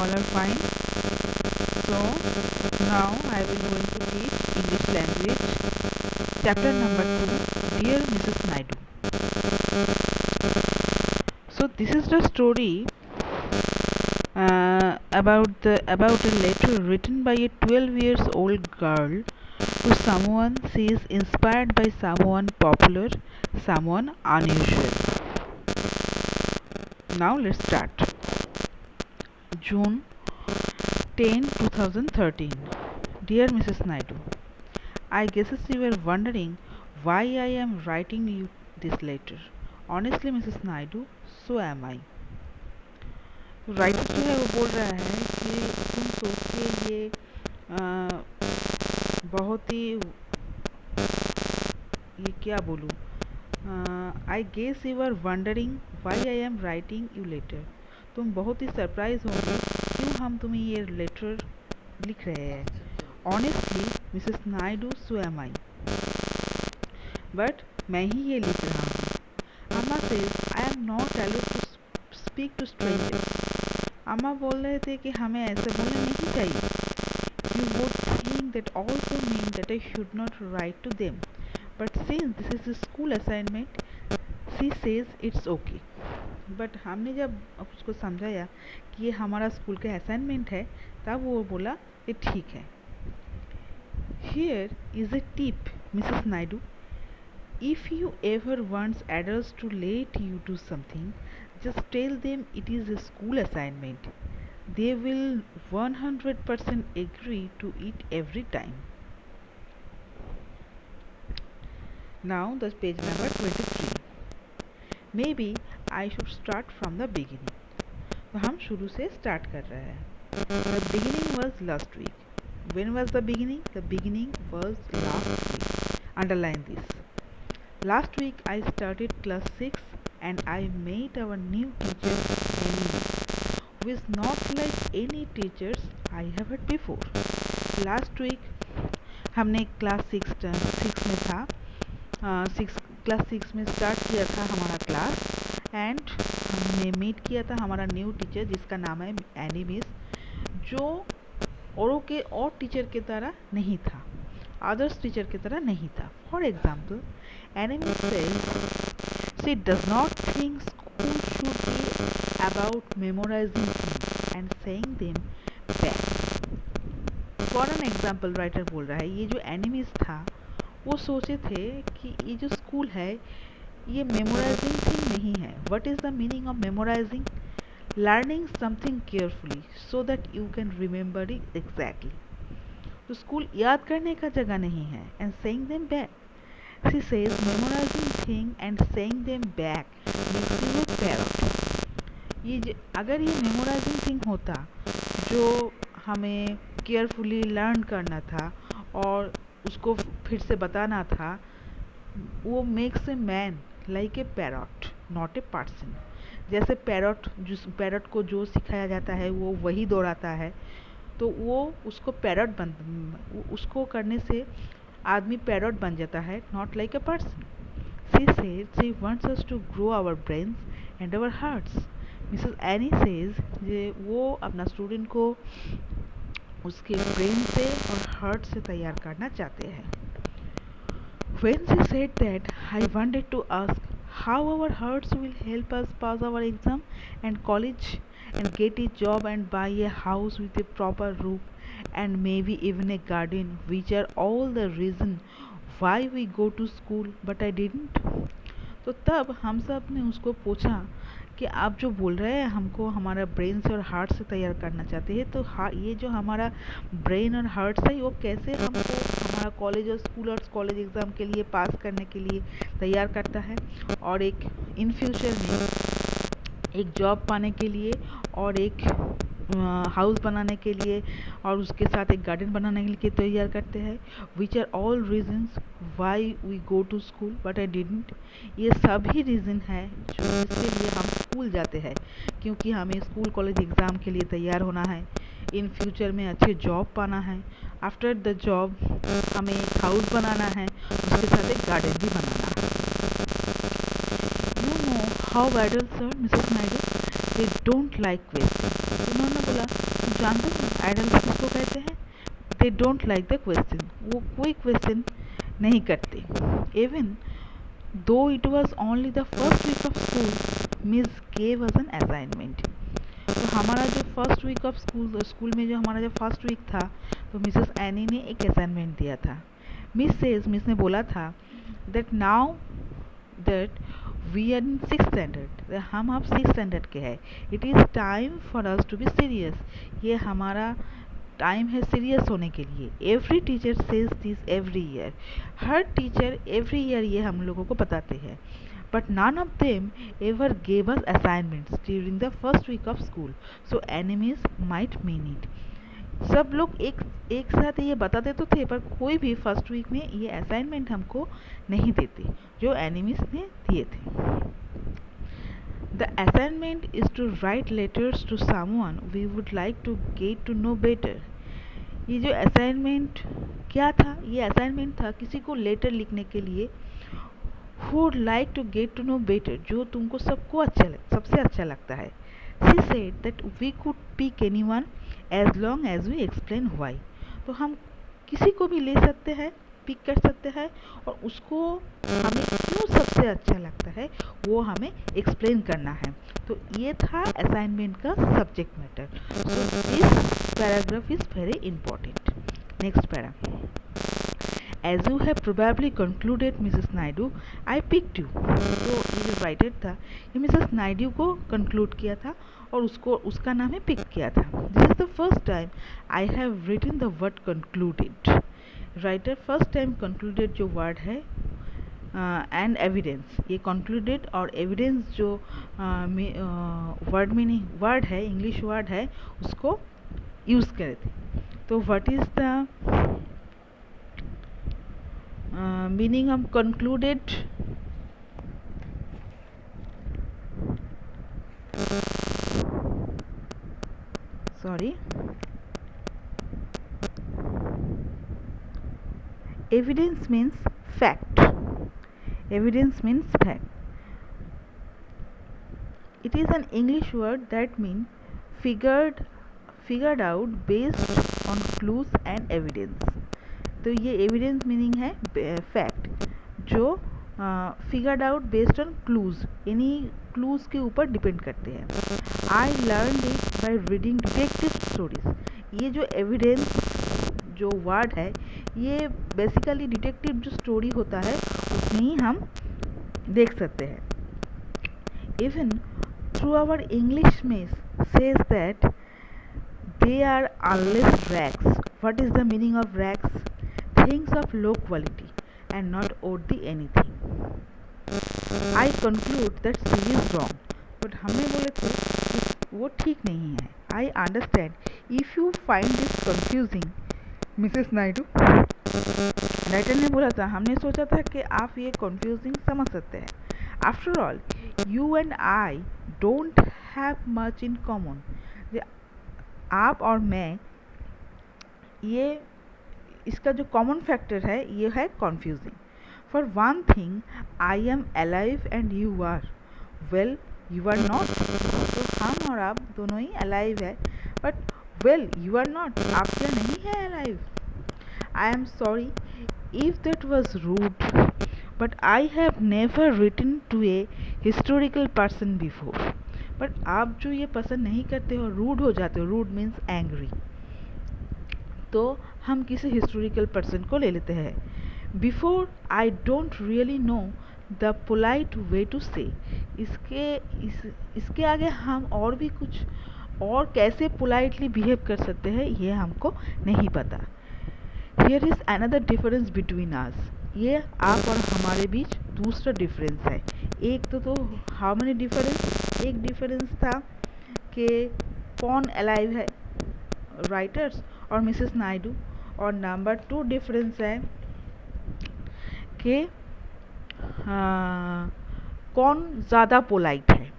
all are fine. So now I will going to teach English language chapter number 2, Dear Mrs. Naidu. So this is the story about a letter written by a 12 years old girl to someone she is inspired by, someone popular, someone unusual. Now let's start. June 10, 2013. Dear Mrs. Naidu, I guess you were wondering why I am writing you this letter. Honestly, Mrs. Naidu, so am I. तो writer जो है वो बोल रहा है कि तुम सोचिए ये बहुत ही ये क्या बोलूँ, I guess you are wondering why I am writing you letter. तुम बहुत ही सरप्राइज होंगे क्यों हम तुम्हें ये लेटर लिख रहे हैं. Honestly Mrs Naidu, so am I. But मैं ही ये लिख रहा हूँ. अम्मा says I am not allowed to speak to strangers. अम्मा बोल रहे थे कि हमें ऐसे बोलना नहीं चाहिए. You would think that also mean that I should not write to them, but since this is school assignment she says it's okay. But हमने जब उसको समझाया कि ये हमारा स्कूल का असाइनमेंट है, तब वो बोला कि ठीक है. Here is a tip Mrs Naidu. If you ever want adults to let you do something, just tell them it is a school assignment. They will 100% agree to it every time. Now the page number 23. Maybe I should start from the beginning. तो हम शुरू से start कर रहे हैं. The beginning was last week. When was the beginning? The beginning was last week. Underline this. Last week I started class 6 and I met our new teacher Amy, who is not like any teachers I have had before. Last week हमने class 6 में था, class 6 में start किया था हमारा class, and हमने meet किया था हमारा न्यू टीचर जिसका नाम है एनी मिस, जो औरों के और टीचर की तरह नहीं था, अदर्स टीचर की तरह नहीं था. For example, Anime says she does not think school should be about memorizing things and saying them back. For an example, writer बोल रहा है ये जो एनिमीज था वो सोचे थे कि ये जो स्कूल है ये मेमोराइजिंग थिंग नहीं है. What is the meaning of memorizing? Learning something carefully so that you can remember it exactly. तो स्कूल याद करने का जगह नहीं है. And saying them back. She says memorizing thing and saying them back makes you a parrot. ये अगर ये memorizing thing होता जो हमें केयरफुली लर्न करना था और उसको फिर से बताना था, वो makes a man like a parrot, not a person. जैसे पैरट को जो सिखाया जाता है वो वही दोहराता है, तो वो उसको उसको करने से आदमी पैरट बन जाता है, not like a person. She says she wants us to grow our brains and our hearts. Mrs Annie says जे वो अपना स्टूडेंट को उसके ब्रेन से और हार्ट से तैयार करना चाहते हैं. When she said that I wanted to ask how our hearts will help us pass our exam and college and get a job and buy a house with a proper roof and maybe even a garden, which are all the reason why we go to school, but I didn't. तो तब हम सब ने उसको पूछा कि आप जो बोल रहे हैं हमको हमारा ब्रेन से और हार्ट से तैयार करना चाहते हैं, तो ये जो हमारा ब्रेन और हार्ट है वो कैसे हमको हमारा कॉलेज और स्कूल और कॉलेज एग्ज़ाम के लिए पास करने के लिए तैयार करता है, और एक इन फ्यूचर में एक जॉब पाने के लिए और एक हाउस बनाने के लिए और उसके साथ एक गार्डन बनाने के लिए तैयार करते हैं. Which are all reasons why we go to school but I didn't. ये सभी रीज़न है जो जिसके लिए हम स्कूल जाते हैं, क्योंकि हमें स्कूल कॉलेज एग्ज़ाम के लिए तैयार होना है, इन फ्यूचर में अच्छे जॉब पाना है, आफ्टर द जॉब हमें एक हाउस बनाना है, उसके साथ एक गार्डन भी बनाना है. You know how adults are, Mrs. Naidu. They don't like question. उन्होंने बोला तुम जानते हो आइडल्स किसको कहते हैं? They don't like the question, वो कोई क्वेश्चन नहीं करते। Even though it was only the first week of school, miss gave us an assignment. तो हमारा जो फर्स्ट वीक ऑफ स्कूल में जो हमारा जो फर्स्ट वीक था, तो मिसेस एनी ने एक असाइनमेंट दिया था। मिस ने बोला था that now that we are in 6th standard, हम अब 6th स्टैंडर्ड के हैं, it is time for us to be serious, ये हमारा टाइम है सीरियस होने के लिए। Every teacher says this every year, हर टीचर एवरी ईयर ये हम लोगों को बताते हैं। But none of them ever gave us assignments during the first week of school, so enemies might mean it. सब लोग एक साथ ये बताते तो थे, पर कोई भी फर्स्ट वीक में ये असाइनमेंट हमको नहीं देते जो एनिमीज ने दिए थे। The assignment is to write letters to someone we would like to get to know better. ये जो असाइनमेंट क्या था? ये असाइनमेंट था किसी को लेटर लिखने के लिए, who would like to get to know better, जो तुमको सबसे अच्छा लगता है। She said that we could pick anyone as long as we explain why. तो हम किसी को भी ले सकते हैं, पिक कर सकते हैं, और उसको हमें क्यों सबसे अच्छा लगता है वो हमें एक्सप्लेन करना है। तो ये था असाइनमेंट का subject matter. So this paragraph is very important. Next para, As you have probably concluded, Mrs. Naidu, I picked you. तो ये जो राइटर था ये मिसेस नायडू को कंक्लूड किया था और उसका नाम है पिक किया था। This is the first time I have written the word concluded. Writer first time concluded जो वर्ड है एंड एविडेंस, ये कंक्लूडेड और एविडेंस जो वर्ड है, इंग्लिश वर्ड है, उसको यूज़ करे थे। तो what is the meaning of concluded? Evidence means fact. Evidence means fact. It is an English word that means figured out based on clues and evidence. तो ये evidence meaning है fact जो figured out based on clues, यानी clues के ऊपर depend करते हैं। I learn it by reading detective stories. ये जो एविडेंस जो वर्ड है ये बेसिकली डिटेक्टिव जो स्टोरी होता है उसमें ही हम देख सकते हैं। इवन थ्रू आवर इंग्लिश में says that they are unless racks. What is the meaning of racks? Things of low quality and not worthy anything. I conclude that she is wrong. But हमें बोले थे कि वो ठीक नहीं है। I understand if you find this confusing, Mrs. Naidu. Writer ने बोला था, हमने सोचा था कि आप ये confusing समझ सकते हैं। After all, you and I don't have much in common. आप और मैं, ये इसका जो कॉमन फैक्टर है ये है confusing. For one thing I am alive and you are, well you are not. तो हम और आप दोनों ही अलाइव है, but well you are not, आप क्या नहीं है alive. I am sorry if that was rude, but I have never written to a historical person before. But आप जो ये पसंद नहीं करते हो, रूड हो जाते हो, रूड मीन्स एंग्री, तो हम किसी हिस्टोरिकल पर्सन को ले लेते हैं। Before I don't really know the polite way to say, इसके आगे हम और भी कुछ और कैसे पोलाइटली बिहेव कर सकते हैं ये हमको नहीं पता। Here is another difference between us, ये आप और हमारे बीच दूसरा डिफरेंस है। एक तो हाउ मेनी डिफरेंस, एक डिफरेंस था कि कौन अलाइव है, राइटर्स और मिसेस नायडू, और नंबर 2 डिफरेंस है कि कौन ज़्यादा पोलाइट है।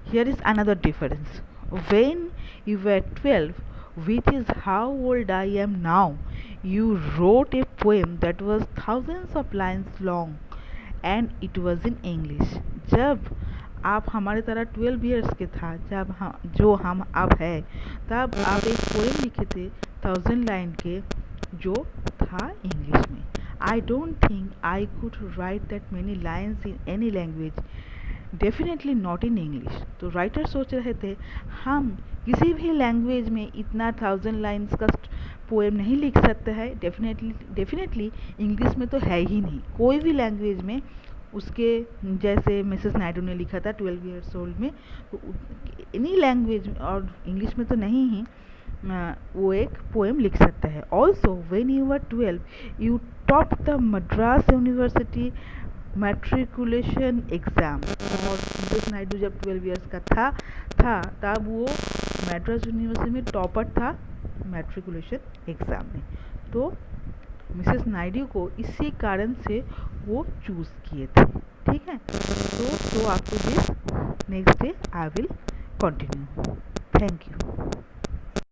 Here is another difference, when you were 12, which is how old I am now, you wrote a poem that was thousands of lines long and it was in English. जब आप हमारे तरह 12 years के था जब जो हम अब है, तब आप एक पोएम लिखे थे 1000 लाइन के, जो था इंग्लिश में। I don't think I could write that many lines in any language, definitely not in English. तो राइटर सोच रहे थे हम किसी भी लैंग्वेज में इतना 1000 लाइन्स का पोएम नहीं लिख सकते हैं, डेफिनेटली इंग्लिश में तो है ही नहीं, कोई भी लैंग्वेज में। उसके जैसे मिसेस नायडू ने लिखा था 12 ईयर्स ओल्ड में, तो एनी लैंग्वेज और इंग्लिश में तो नहीं ही वो एक पोएम लिख सकता है। Also when you were 12 you top the Madras university matriculation exam. और मिसेस नायडू जब 12 ईयर्स का था तब वो मद्रास यूनिवर्सिटी में टॉपर था मैट्रिकुलेशन एग्ज़ाम में। तो मिसेस नायडू को इसी कारण से वो चूज़ किए थे। ठीक है, तो after this next day I will continue. Thank you.